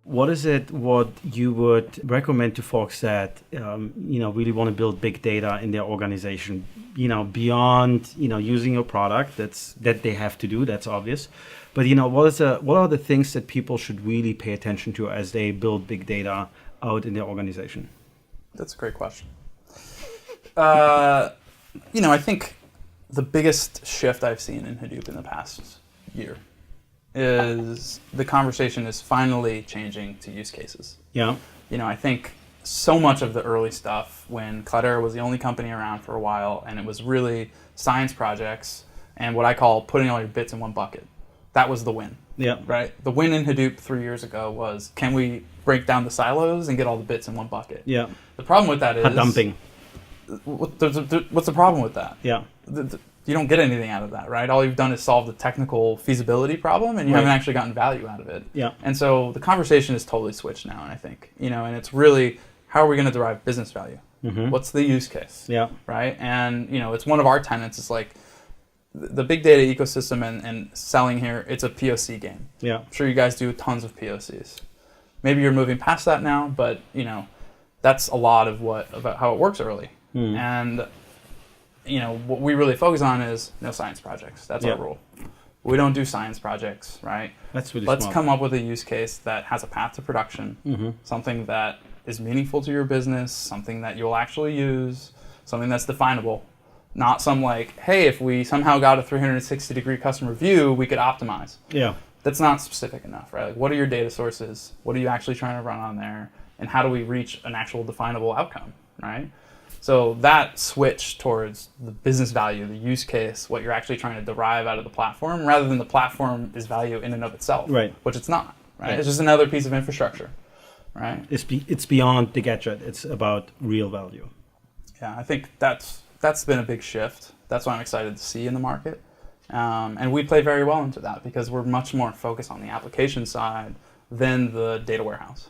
What is it what you would recommend to folks that really want to build big data in their organization, beyond using your product, that they have to do, that's obvious, but what are the things that people should really pay attention to as they build big data out in their organization? That's a great question. I think the biggest shift I've seen in Hadoop in the past year is the conversation is finally changing to use cases. Yeah. I think so much of the early stuff when Cloudera was the only company around for a while and it was really science projects and what I call putting all your bits in one bucket. That was the win. Yeah. Right? The win in Hadoop 3 years ago was, can we break down the silos and get all the bits in one bucket? Yeah. The problem with that is... dumping. What's the problem with that? Yeah. You don't get anything out of that, right? All you've done is solve the technical feasibility problem, and you haven't actually gotten value out of it. Yeah. And so the conversation is totally switched now, I think. And it's really, how are we going to derive business value? Mm-hmm. What's the use case? Yeah. Right? And, it's one of our tenets. It's like the big data ecosystem and selling here, it's a POC game. Yeah. I'm sure you guys do tons of POCs. Maybe you're moving past that now, but, that's a lot of about how it works early. Mm. And what we really focus on is no science projects. That's our rule. We don't do science projects, right? That's really Let's smart. come up with a use case that has a path to production, something that is meaningful to your business, something that you'll actually use, something that's definable. Not some hey, if we somehow got a 360-degree customer view, we could optimize. Yeah. That's not specific enough, right? What are your data sources? What are you actually trying to run on there? And how do we reach an actual definable outcome, right? So that switch towards the business value, the use case, what you're actually trying to derive out of the platform, rather than the platform is value in and of itself, right? Which it's not, right? It's just another piece of infrastructure, right? It's beyond the gadget. It's about real value. Yeah, I think that's been a big shift. That's what I'm excited to see in the market. And we play very well into that because we're much more focused on the application side than the data warehouse.